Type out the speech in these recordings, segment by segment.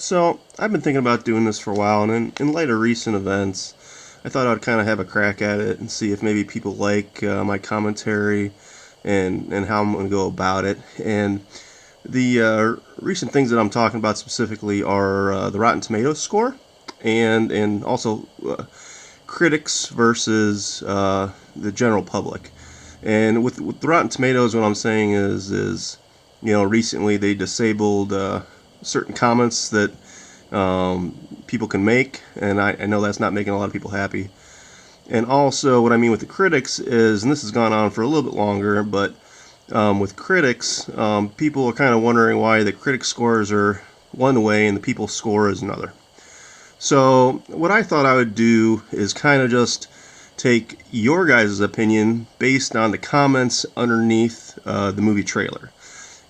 So, I've been thinking about doing this for a while, and in light of recent events, I thought I'd kind of have a crack at it and see if maybe people like my commentary and how I'm going to go about it. And the recent things that I'm talking about specifically are the Rotten Tomatoes score and also critics versus the general public. And with the Rotten Tomatoes, what I'm saying is recently they disabled certain comments that people can make, and I know that's not making a lot of people happy. And also, what I mean with the critics is, and this has gone on for a little bit longer, but with critics, people are kind of wondering why the critic scores are one way and the people score is another. So, what I thought I would do is kind of just take your guys' opinion based on the comments underneath the movie trailer,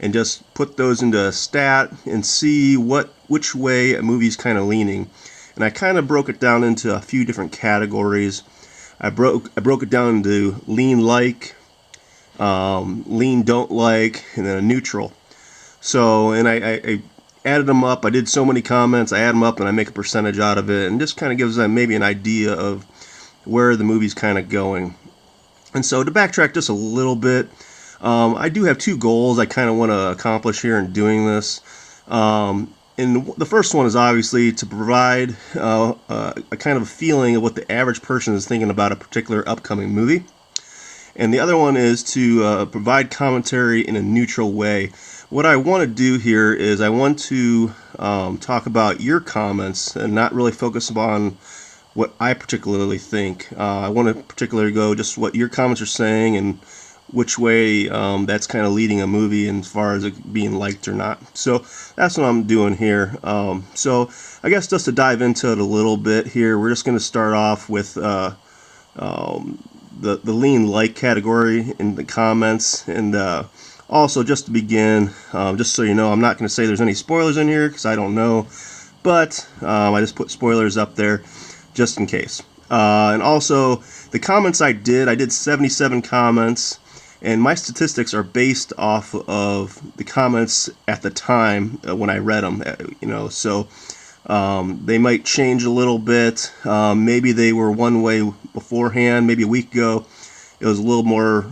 and just put those into a stat and see which way a movie's kind of leaning. And I kind of broke it down into a few different categories. I broke it down into lean like, lean don't like, and then a neutral. So, and I added them up. I did so many comments. I add them up and I make a percentage out of it, and just kind of gives them maybe an idea of where the movie's kind of going. And so to backtrack just a little bit, I do have two goals I kind of want to accomplish here in doing this. And the first one is obviously to provide a kind of a feeling of what the average person is thinking about a particular upcoming movie. And the other one is to provide commentary in a neutral way. What I want to do here is I want to talk about your comments and not really focus on what I particularly think. I want to particularly go just what your comments are saying and which way that's kind of leading a movie as far as it being liked or not. So that's what I'm doing here. So I guess just to dive into it a little bit here, we're just going to start off with the lean like category in the comments. And also, just to begin, just so you know, I'm not going to say there's any spoilers in here because I don't know, but I just put spoilers up there just in case. And also, the comments I did 77 comments. And my statistics are based off of the comments at the time when I read them, so they might change a little bit. Maybe they were one way beforehand. Maybe a week ago it was a little more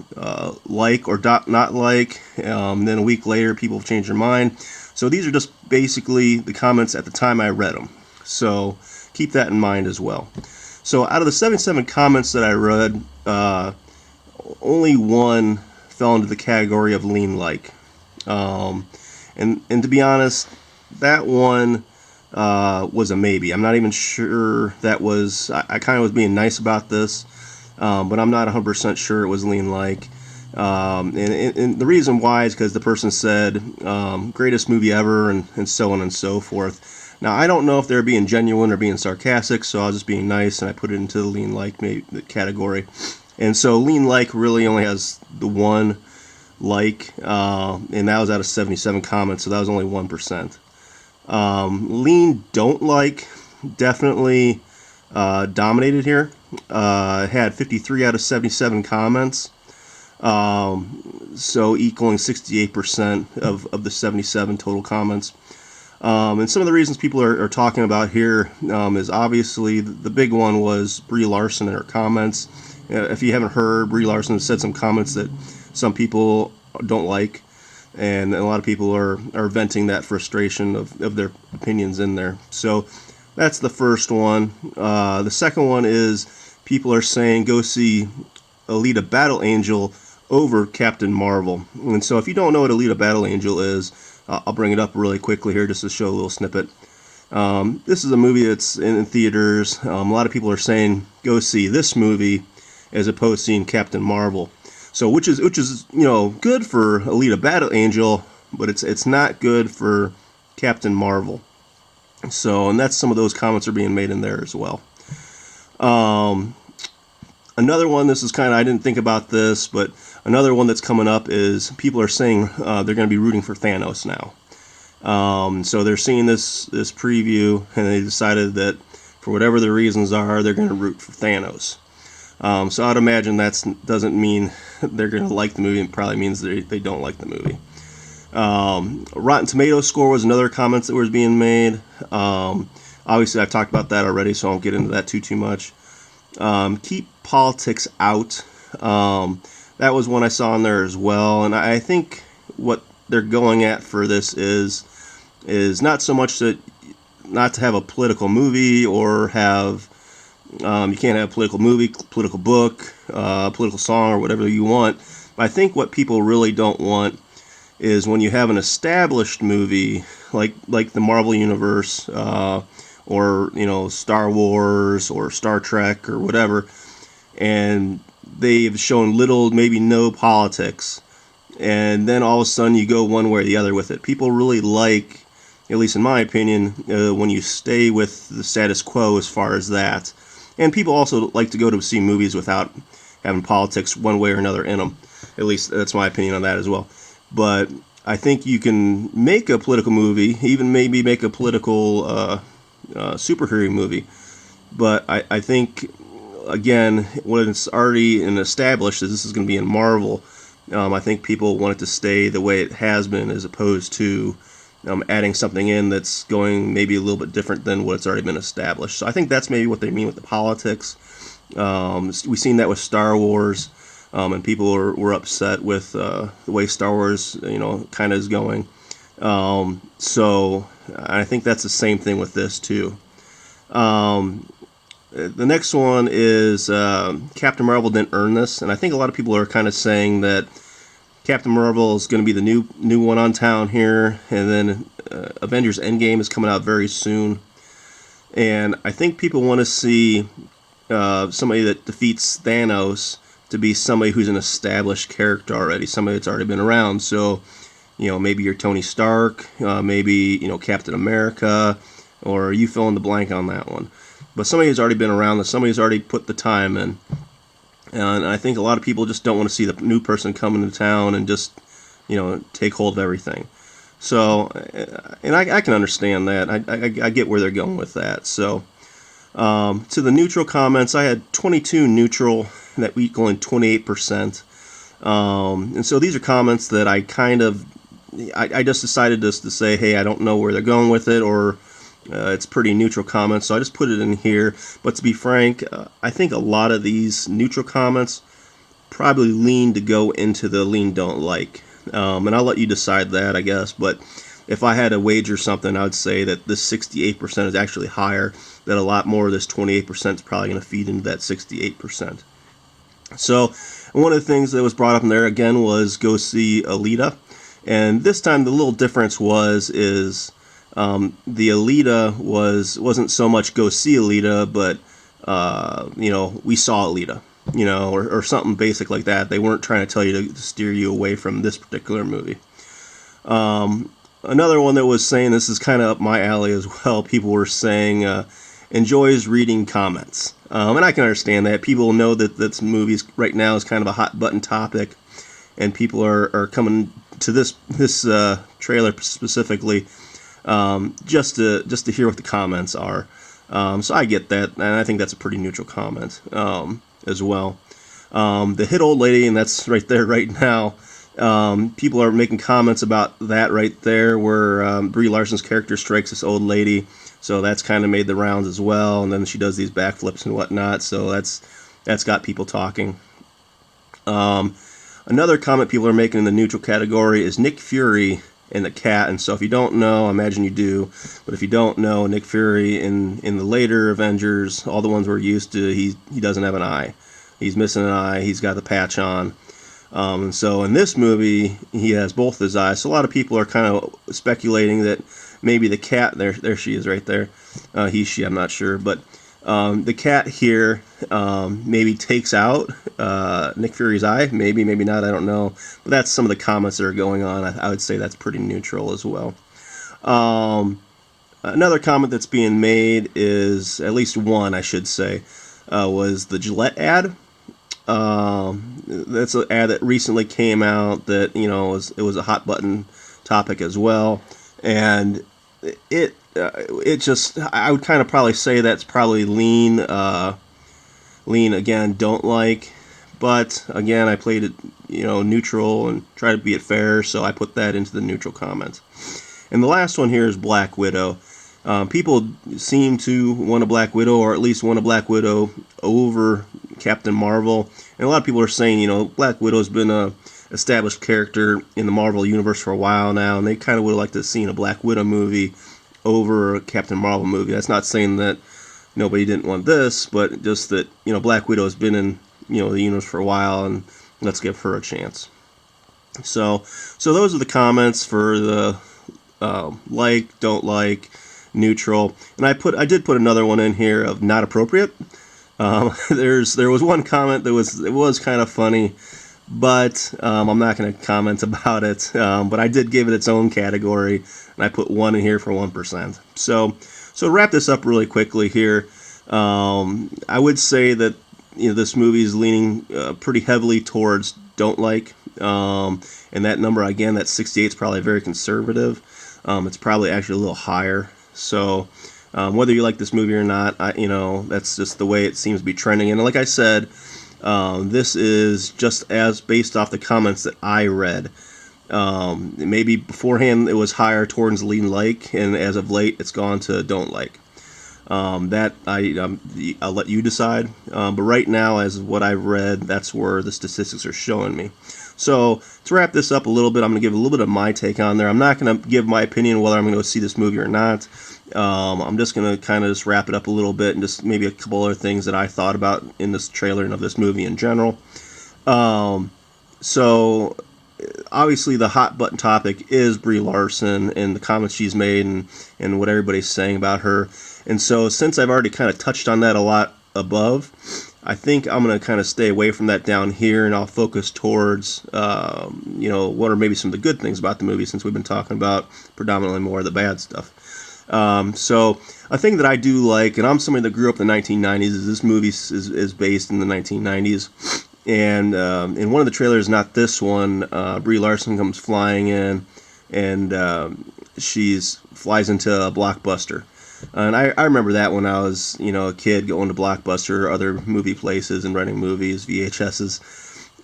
like or not like. Then a week later people have changed their mind. So these are just basically the comments at the time I read them. So keep that in mind as well. So out of the 77 comments that I read, only one fell into the category of lean like. And to be honest, that one was a maybe. I'm not even sure that was, I kind of was being nice about this, but I'm not 100% sure it was lean like. And the reason why is because the person said, greatest movie ever, and so on and so forth. Now, I don't know if they're being genuine or being sarcastic, so I was just being nice, and I put it into the lean like category. And so lean like really only has the one like, and that was out of 77 comments, so that was only 1%. Lean don't like definitely dominated here. It had 53 out of 77 comments, so equaling 68% of the 77 total comments. And some of the reasons people are talking about here is obviously the big one was Brie Larson in her comments. If you haven't heard, Brie Larson said some comments that some people don't like, and a lot of people are venting that frustration of their opinions in there. So that's the first one. The second one is people are saying go see Alita Battle Angel over Captain Marvel. And so if you don't know what Alita Battle Angel is, I'll bring it up really quickly here just to show a little snippet. This is a movie that's in theaters. A lot of people are saying go see this movie as opposed to seeing Captain Marvel. So which is good for Alita Battle Angel, but it's not good for Captain Marvel. So, and that's some of those comments are being made in there as well. Another one, this is kind of, I didn't think about this, but another one that's coming up is people are saying they're going to be rooting for Thanos now. So they're seeing this preview, and they decided that for whatever the reasons are, they're going to root for Thanos. So I'd imagine that doesn't mean they're going to like the movie. It probably means they don't like the movie. Rotten Tomatoes score was another comment that was being made. Obviously, I've talked about that already, so I won't get into that too much. Keep politics out. That was one I saw in there as well, and I think what they're going at for this is not so much that not to have a political movie or have you can't have a political movie, political book, political song, or whatever you want. But I think what people really don't want is when you have an established movie like the Marvel Universe, or Star Wars or Star Trek or whatever, and they've shown little, maybe no politics, and then all of a sudden you go one way or the other with it. People really like, at least in my opinion, when you stay with the status quo as far as that. And people also like to go to see movies without having politics one way or another in them. At least that's my opinion on that as well. But I think you can make a political movie, even maybe make a political superhero movie. But I think, again, when it's already established that this is going to be in Marvel, I think people want it to stay the way it has been, as opposed to adding something in that's going maybe a little bit different than what's already been established. So I think that's maybe what they mean with the politics. We've seen that with Star Wars, and people were upset with the way Star Wars, kind of is going. So I think that's the same thing with this too. The next one is Captain Marvel didn't earn this, and I think a lot of people are kind of saying that Captain Marvel is going to be the new one on town here, and then Avengers Endgame is coming out very soon. And I think people want to see somebody that defeats Thanos to be somebody who's an established character already, somebody that's already been around. So, maybe you're Tony Stark, maybe, Captain America, or you fill in the blank on that one. But somebody who's already been around, somebody who's already put the time in. And I think a lot of people just don't want to see the new person come into town and just, take hold of everything. So, and I can understand that. I get where they're going with that. So, to the neutral comments, I had 22 neutral, that equaling 28%. And so these are comments that I just decided just to say, hey, I don't know where they're going with it, or it's pretty neutral comments, so I just put it in here. But to be frank, I think a lot of these neutral comments probably lean to go into the lean don't like. And I'll let you decide that, I guess. But if I had to wager something, I would say that this 68% is actually higher, that a lot more of this 28% is probably going to feed into that 68%. So one of the things that was brought up in there, again, was go see Alita. And this time the little difference is the Alita wasn't so much go see Alita, but we saw Alita, or something basic like that. They weren't trying to tell you to steer you away from this particular movie. Another one that was saying, this is kind of up my alley as well, people were saying enjoys reading comments. And I can understand that. People know that this movie right now is kind of a hot button topic, and people are coming to this trailer specifically just to hear what the comments are. So I get that, and I think that's a pretty neutral comment as well. The hit old lady, and that's right there right now. People are making comments about that right there, where Brie Larson's character strikes this old lady. So that's kind of made the rounds as well, and then she does these backflips and whatnot. So that's got people talking. Another comment people are making in the neutral category is Nick Fury and the cat. And so if you don't know, I imagine you do, but if you don't know, Nick Fury in the later Avengers, all the ones we're used to, he doesn't have an eye. He's missing an eye. He's got the patch on. And so in this movie, he has both his eyes. So a lot of people are kind of speculating that maybe the cat, there she is right there. She, I'm not sure. But the cat here maybe takes out Nick Fury's eye. Maybe not. I don't know. But that's some of the comments that are going on. I would say that's pretty neutral as well. Another comment that's being made is, at least one, I should say, was the Gillette ad. That's an ad that recently came out that, it was a hot button topic as well. And it just, I would kind of probably say that's probably lean again, don't like. But again, I played it, neutral and tried to be it fair, so I put that into the neutral comments. And the last one here is Black Widow. People seem to want a Black Widow, or at least want a Black Widow over Captain Marvel. And a lot of people are saying, Black Widow's been a established character in the Marvel universe for a while now, and they kind of would have liked to have seen a Black Widow movie over a Captain Marvel movie. That's not saying that nobody didn't want this, but just that, Black Widow has been in, the universe for a while, and let's give her a chance. So those are the comments for the like, don't like, neutral. And I did put another one in here of not appropriate. There was one comment that was kind of funny, but I'm not going to comment about it. But I did give it its own category, and I put one in here for 1%. So to wrap this up really quickly here, I would say that this movie is leaning pretty heavily towards don't like, and that number again, that 68 is probably very conservative. It's probably actually a little higher. So whether you like this movie or not, that's just the way it seems to be trending. And like I said, this is just as based off the comments that I read. Maybe beforehand it was higher towards lean like, and as of late it's gone to don't like. That I'll let you decide. But right now, as what I've read, that's where the statistics are showing me. So to wrap this up a little bit, I'm going to give a little bit of my take on there. I'm not going to give my opinion whether I'm going to go see this movie or not. I'm just going to kind of just wrap it up a little bit and just maybe a couple other things that I thought about in this trailer and of this movie in general. So obviously the hot button topic is Brie Larson and the comments she's made and what everybody's saying about her. And so since I've already kind of touched on that a lot above, I think I'm going to kind of stay away from that down here, and I'll focus towards, what are maybe some of the good things about the movie, since we've been talking about predominantly more of the bad stuff. So a thing that I do like, and I'm somebody that grew up in the 1990s, is this movie is based in the 1990s. And in one of the trailers, not this one, Brie Larson comes flying in, and she flies into a Blockbuster. And I remember that when I was, a kid, going to Blockbuster or other movie places and renting movies, VHSs.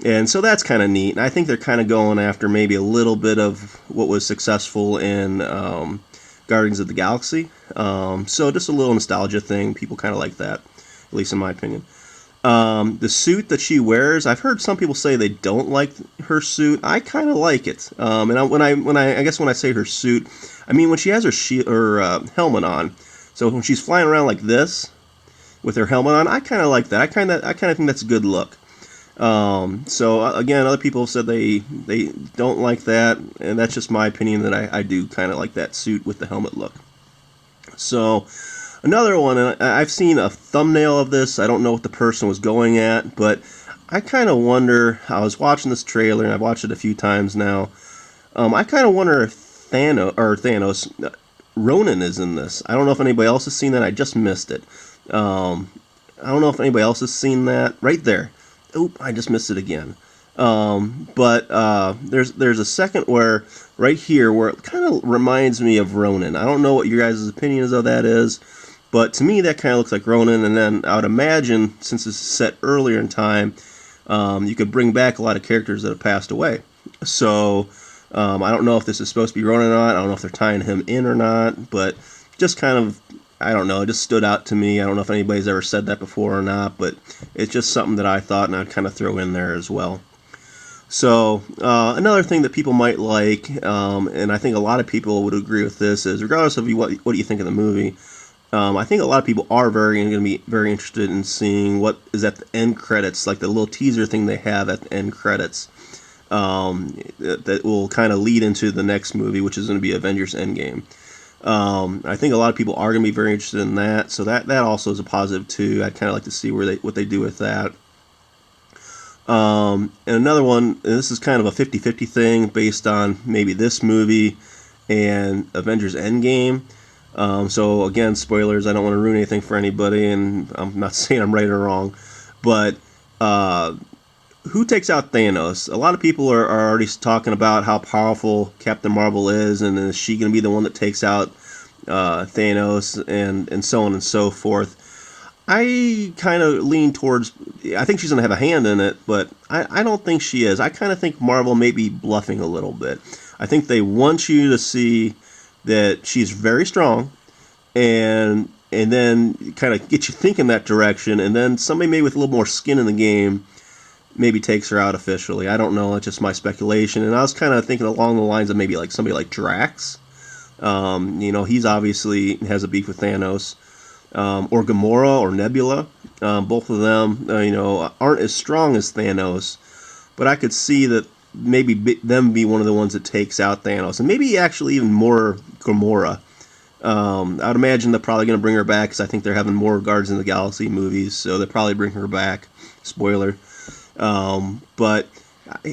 And so that's kind of neat. And I think they're kind of going after maybe a little bit of what was successful in Guardians of the Galaxy. So just a little nostalgia thing. People kind of like that, at least in my opinion. The suit that she wears, I've heard some people say they don't like her suit. I kind of like it. And when I say her suit, I mean when she has her helmet on. So when she's flying around like this with her helmet on, I kind of like that. I kind of think that's a good look. So again, other people have said they don't like that, and that's just my opinion, that I do kind of like that suit with the helmet look. So another one, and I've seen a thumbnail of this. I don't know what the person was going at, but I kind of wonder, I was watching this trailer, and I've watched it a few times now. I kind of wonder if Thanos, Ronan is in this. I don't know if anybody else has seen that. I just missed it. I don't know if anybody else has seen that. Right there. Oop, I just missed it again. But there's a second where, right here, where it kind of reminds me of Ronan. I don't know what your guys' opinions of that is, but to me that kind of looks like Ronan. And then I would imagine, since it's set earlier in time, you could bring back a lot of characters that have passed away. So I don't know if this is supposed to be Ronan or not. I don't know if they're tying him in or not, but just kind of, I don't know, it just stood out to me. I don't know if anybody's ever said that before or not, but it's just something that I thought, and I'd kind of throw in there as well. So another thing that people might like, and I think a lot of people would agree with this, is regardless of what you think of the movie, I think a lot of people are going to be very interested in seeing what is at the end credits, like the little teaser thing they have at the end credits, that will kind of lead into the next movie, which is going to be Avengers Endgame. I think a lot of people are going to be very interested in that, so that also is a positive too. I'd kind of like to see what they do with that. And another one, and this is kind of a 50-50 thing based on maybe this movie and Avengers Endgame. So again, spoilers, I don't want to ruin anything for anybody, and I'm not saying I'm right or wrong, but who takes out Thanos? A lot of people are already talking about how powerful Captain Marvel is, and is she going to be the one that takes out Thanos, and so on and so forth. I kind of lean towards. I think she's going to have a hand in it, but I don't think she is. I kind of think Marvel may be bluffing a little bit. I think they want you to see that she's very strong, and then kind of get you thinking that direction, and then somebody maybe with a little more skin in the game maybe takes her out officially. I don't know. It's just my speculation, and I was kind of thinking along the lines of maybe like somebody like Drax. He's obviously has a beef with Thanos, or Gamora or Nebula. Both of them, aren't as strong as Thanos, but I could see that maybe them be one of the ones that takes out Thanos, and maybe actually even more Gamora. I'd imagine they're probably going to bring her back because I think they're having more Guardians of the Galaxy movies, so they'll probably bring her back. Spoiler. But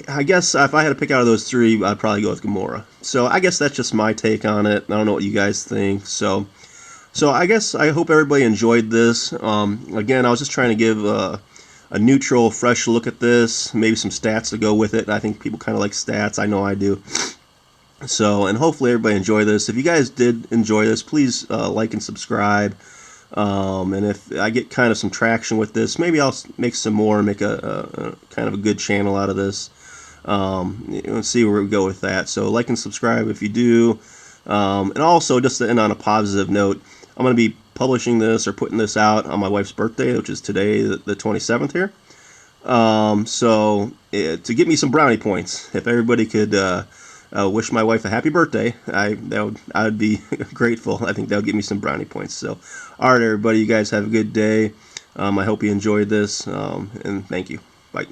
I guess if I had to pick out of those three, I'd probably go with Gamora. So I guess that's just my take on it. I don't know what you guys think. So I guess I hope everybody enjoyed this. Again, I was just trying to give a neutral, fresh look at this, maybe some stats to go with it. I think people kind of like stats. I know I do. So, and hopefully everybody enjoyed this. If you guys did enjoy this, please like and subscribe. And if I get kind of some traction with this, maybe I'll make some more and make a kind of a good channel out of this. And see where we go with that. So like and subscribe if you do. And also, just to end on a positive note, I'm going to be publishing this or putting this out on my wife's birthday, which is today, the 27th here. To get me some brownie points, if everybody could wish my wife a happy birthday, I'd be grateful. I think that would get me some brownie points. So, all right, everybody, you guys have a good day. I hope you enjoyed this, and thank you. Bye.